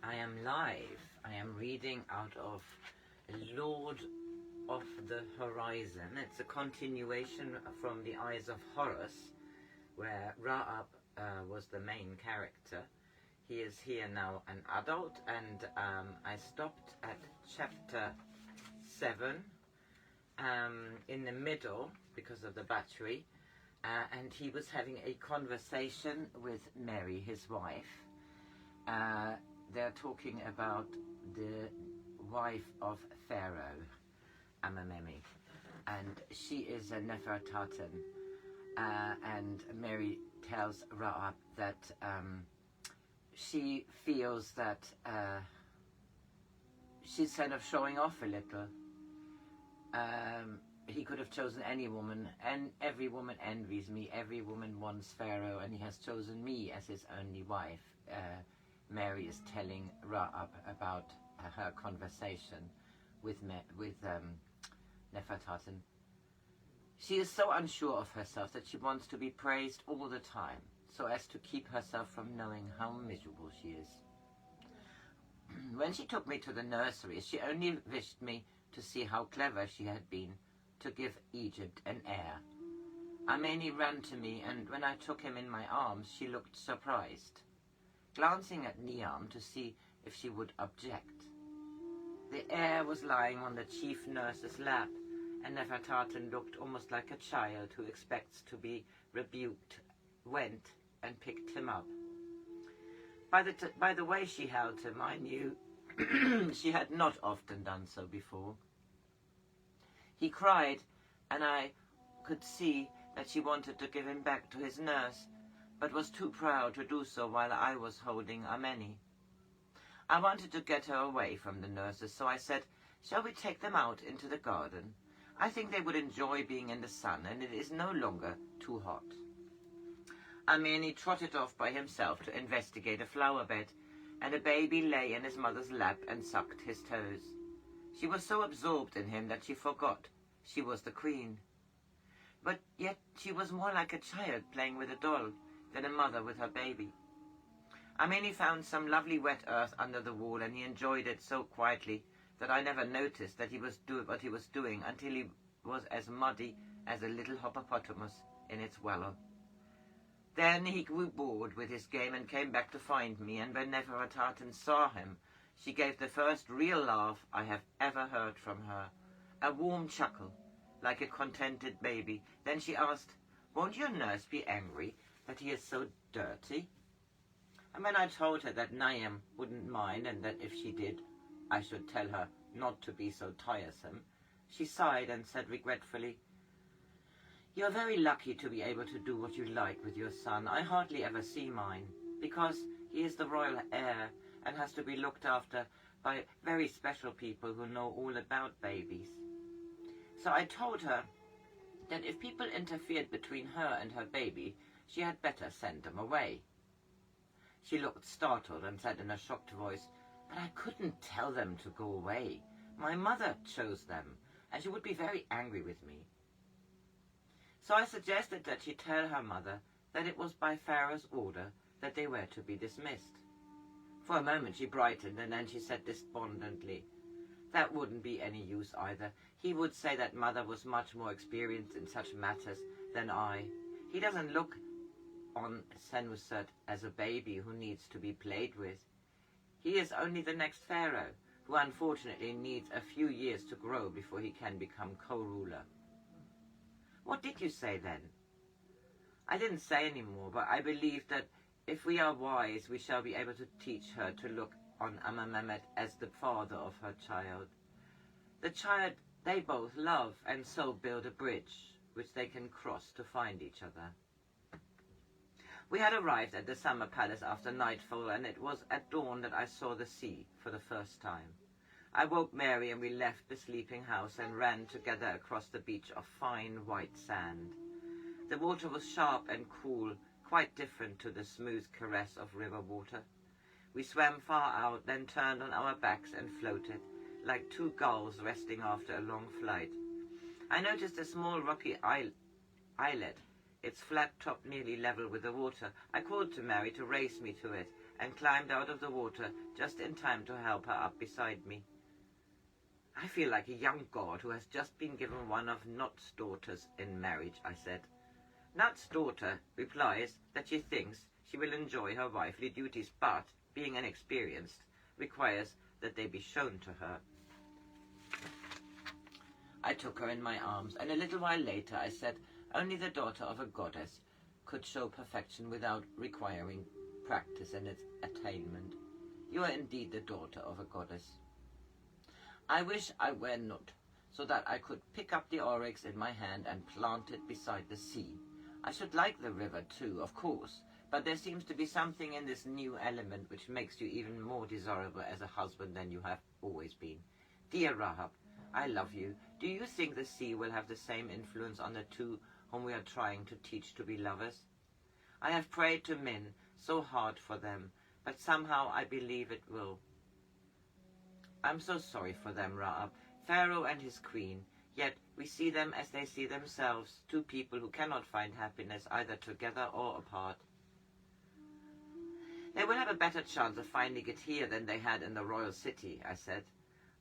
I am live. I am reading out of Lord of the Horizon. It's a continuation from the Eyes of Horus, where Ra-Ab was the main character. He is here now an adult, and I stopped at chapter 7 in the middle because of the battery, and he was having a conversation with Mary, his wife. They're talking about the wife of Pharaoh, Amenemhet, and she is a Nefertatan, and Mary tells Ra-Ab that she feels that she's kind of showing off a little. He could have chosen any woman, and every woman envies me. Every woman wants Pharaoh, and he has chosen me as his only wife. Mary is telling Ra-Ab about her conversation with Nefertatan. She is so unsure of herself that she wants to be praised all the time, so as to keep herself from knowing how miserable she is. When she took me to the nursery, she only wished me to see how clever she had been to give Egypt an heir. Amenemhet ran to me, and when I took him in my arms, she looked surprised, glancing at Niam to see if she would object. The heir was lying on the chief nurse's lap, and Nefertatan looked almost like a child who expects to be rebuked, went and picked him up. By the way she held him, I knew she had not often done so before. He cried, and I could see that she wanted to give him back to his nurse, but was too proud to do so while I was holding Amenemhet. I wanted to get her away from the nurses, so I said, "Shall we take them out into the garden? I think they would enjoy being in the sun, and it is no longer too hot." Amenemhet trotted off by himself to investigate a flower bed, and a baby lay in his mother's lap and sucked his toes. She was so absorbed in him that she forgot she was the queen. But yet she was more like a child playing with a doll than a mother with her baby. Amenemhet found some lovely wet earth under the wall, and he enjoyed it so quietly that I never noticed that what he was doing until he was as muddy as a little hippopotamus in its wallow. Then he grew bored with his game and came back to find me, and when Nefertatan saw him, she gave the first real laugh I have ever heard from her, a warm chuckle, like a contented baby. Then she asked, "Won't your nurse be angry that he is so dirty?" And when I told her that Niam wouldn't mind, and that if she did, I should tell her not to be so tiresome, she sighed and said regretfully, "You're very lucky to be able to do what you like with your son. I hardly ever see mine, because he is the royal heir and has to be looked after by very special people who know all about babies." So I told her that if people interfered between her and her baby, she had better send them away. She looked startled and said in a shocked voice, "But I couldn't tell them to go away. My mother chose them, and she would be very angry with me." So I suggested that she tell her mother that it was by Pharaoh's order that they were to be dismissed. For a moment she brightened, and then she said despondently, "That wouldn't be any use either. He would say that mother was much more experienced in such matters than I. He doesn't look on Senusert as a baby who needs to be played with. He is only the next Pharaoh, who unfortunately needs a few years to grow before he can become co-ruler." "What did you say then?" "I didn't say any more, but I believe that if we are wise, we shall be able to teach her to look on Amenemhet as the father of her child. The child they both love, and so build a bridge which they can cross to find each other." We had arrived at the summer palace after nightfall, and it was at dawn that I saw the sea for the first time. I woke Mary, and we left the sleeping house and ran together across the beach of fine white sand. The water was sharp and cool, quite different to the smooth caress of river water. We swam far out, then turned on our backs and floated, like two gulls resting after a long flight. I noticed a small rocky islet, its flat top nearly level with the water. I called to Mary to race me to it, and climbed out of the water just in time to help her up beside me. I feel like a young god who has just been given one of Nut's daughters in marriage, I said. Nut's daughter replies that she thinks she will enjoy her wifely duties, but, being inexperienced, requires that they be shown to her. I took her in my arms, and a little while later I said only the daughter of a goddess could show perfection without requiring practice in its attainment. You are indeed the daughter of a goddess. I wish I were Nut, so that I could pick up the oryx in my hand and plant it beside the sea. I should like the river too, of course, but there seems to be something in this new element which makes you even more desirable as a husband than you have always been. Dear Ra-Ab, I love you. Do you think the sea will have the same influence on the two whom we are trying to teach to be lovers? I have prayed to Min so hard for them, but somehow I believe it will. I'm so sorry for them, Ra-Ab, Pharaoh and his queen, yet we see them as they see themselves, two people who cannot find happiness either together or apart. They will have a better chance of finding it here than they had in the royal city, I said.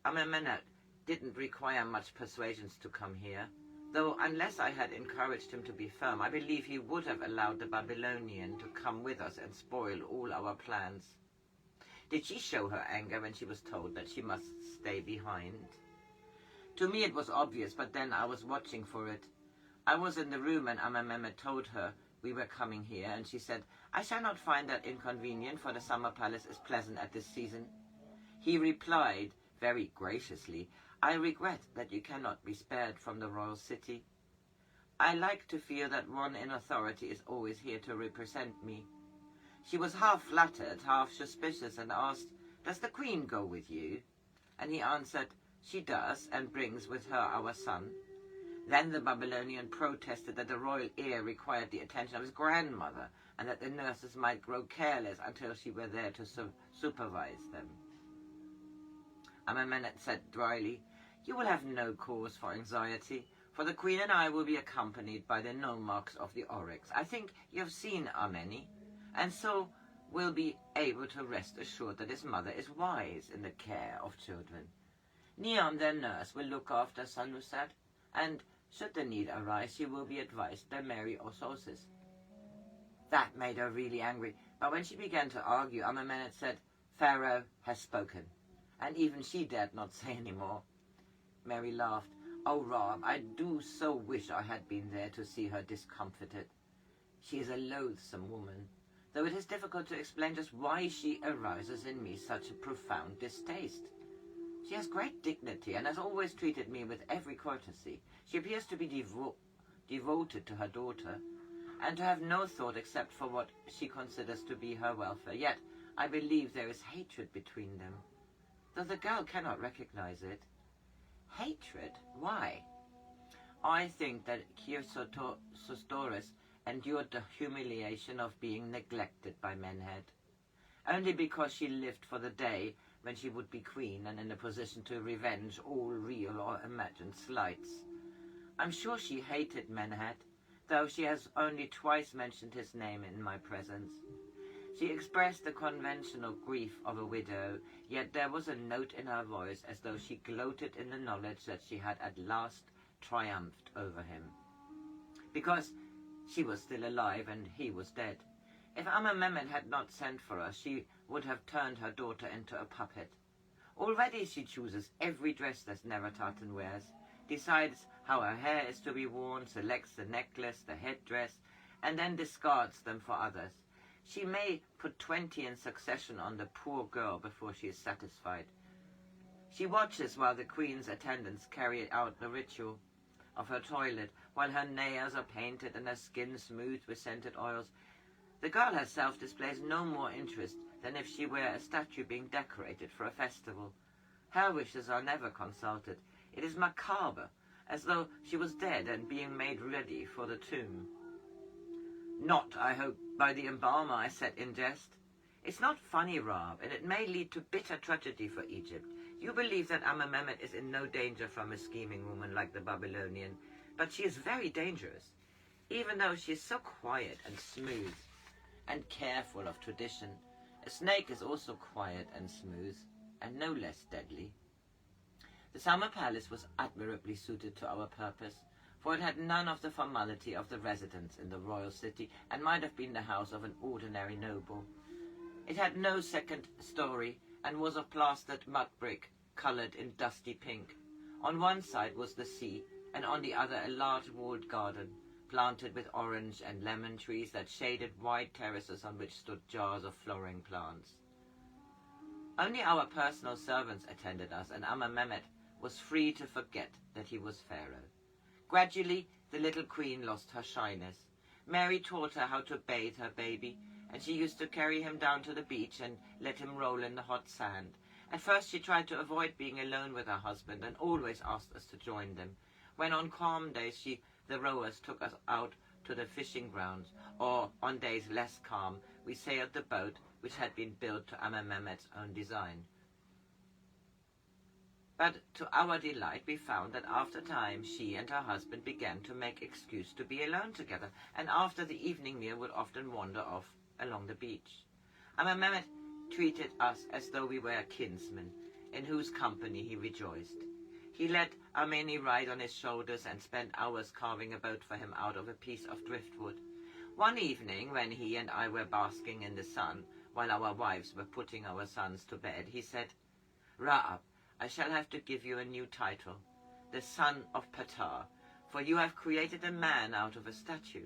Amenemhet didn't require much persuasions to come here, though unless I had encouraged him to be firm, I believe he would have allowed the Babylonian to come with us and spoil all our plans. Did she show her anger when she was told that she must stay behind? To me it was obvious, but then I was watching for it. I was in the room and Amenemhet told her we were coming here, and she said, I shall not find that inconvenient, for the summer palace is pleasant at this season. He replied, very graciously, I regret that you cannot be spared from the royal city. I like to feel that one in authority is always here to represent me. She was half flattered, half suspicious, and asked, Does the queen go with you? And he answered, She does, and brings with her our son. Then the Babylonian protested that the royal heir required the attention of his grandmother, and that the nurses might grow careless until she were there to supervise them. Amenemhet said dryly, You will have no cause for anxiety, for the queen and I will be accompanied by the nomarchs of the oryx. I think you have seen Ameni, and so will be able to rest assured that his mother is wise in the care of children. Neon, their nurse, will look after Sanusat, and should the need arise, she will be advised by Mary or Sources. That made her really angry, but when she began to argue, Amenemhet said, Pharaoh has spoken, and even she dared not say any more. Mary laughed. Oh, Ra-Ab, I do so wish I had been there to see her discomfited. She is a loathsome woman, though it is difficult to explain just why she arouses in me such a profound distaste. She has great dignity and has always treated me with every courtesy. She appears to be devoted to her daughter, and to have no thought except for what she considers to be her welfare. Yet I believe there is hatred between them, though the girl cannot recognize it. Hatred? Why? I think that Kyrsostoris endured the humiliation of being neglected by Amenemhet, only because she lived for the day when she would be queen and in a position to revenge all real or imagined slights. I'm sure she hated Amenemhet, though she has only twice mentioned his name in my presence. She expressed the conventional grief of a widow, yet there was a note in her voice as though she gloated in the knowledge that she had at last triumphed over him, because she was still alive and he was dead. If Amenemhet had not sent for us, she would have turned her daughter into a puppet. Already she chooses every dress that Nefertari wears, decides how her hair is to be worn, selects the necklace, the headdress, and then discards them for others. She may put 20 in succession on the poor girl before she is satisfied. She watches while the queen's attendants carry out the ritual of her toilet, while her nails are painted and her skin smoothed with scented oils. The girl herself displays no more interest than if she were a statue being decorated for a festival. Her wishes are never consulted. It is macabre, as though she was dead and being made ready for the tomb. Not, I hope, by the embalmer, I said in jest. It's not funny, Ra-Ab, and it may lead to bitter tragedy for Egypt. You believe that Amenemhet is in no danger from a scheming woman like the Babylonian, but she is very dangerous, even though she is so quiet and smooth and careful of tradition. A snake is also quiet and smooth, and no less deadly. The summer palace was admirably suited to our purpose, for it had none of the formality of the residence in the royal city, and might have been the house of an ordinary noble. It had no second story, and was of plastered mud brick, coloured in dusty pink. On one side was the sea, and on the other a large walled garden, planted with orange and lemon trees that shaded wide terraces on which stood jars of flowering plants. Only our personal servants attended us, and Amenemhet was free to forget that he was Pharaoh. Gradually, the little queen lost her shyness. Mary taught her how to bathe her baby, and she used to carry him down to the beach and let him roll in the hot sand. At first she tried to avoid being alone with her husband and always asked us to join them. When on calm days the rowers took us out to the fishing grounds, or on days less calm we sailed the boat which had been built to Amenemhet's own design. But to our delight we found that after time she and her husband began to make excuse to be alone together, and after the evening meal would often wander off along the beach. Amenemhet treated us as though we were kinsmen, in whose company he rejoiced. He let Ameni ride on his shoulders and spent hours carving a boat for him out of a piece of driftwood. One evening, when he and I were basking in the sun, while our wives were putting our sons to bed, he said, "Ra-Ab, I shall have to give you a new title, the son of Ptah, for you have created a man out of a statue."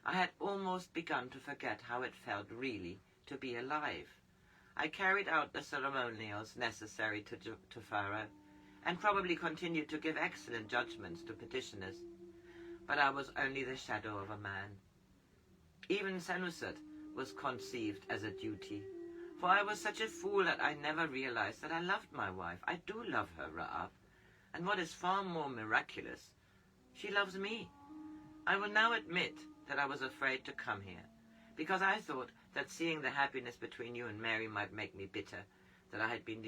I had almost begun to forget how it felt really to be alive. I carried out the ceremonials necessary to Pharaoh, and probably continued to give excellent judgments to petitioners. But I was only the shadow of a man. Even Senusert was conceived as a duty, for I was such a fool that I never realized that I loved my wife. I do love her, Ra-Ab, and what is far more miraculous, she loves me. I will now admit that I was afraid to come here, because I thought that seeing the happiness between you and Mary might make me bitter, that it had been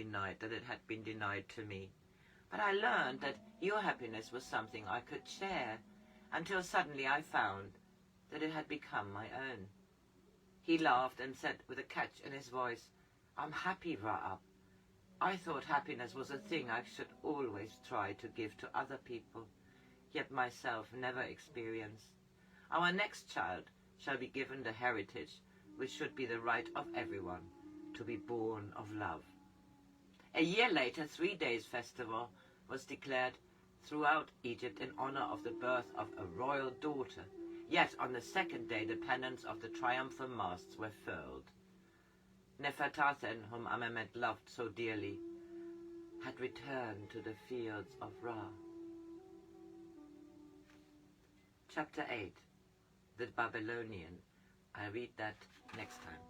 denied to me. But I learned that your happiness was something I could share, until suddenly I found that it had become my own. He laughed and said with a catch in his voice, "I'm happy, Ra-Ab. I thought happiness was a thing I should always try to give to other people, yet myself never experience. Our next child shall be given the heritage which should be the right of everyone, to be born of love." A year later, 3 days festival was declared throughout Egypt in honor of the birth of a royal daughter. Yet on the second day the pennants of the triumphal masts were furled. Nefertari, whom Amenemhet loved so dearly, had returned to the fields of Ra. Chapter 8. The Babylonian. I'll read that next time.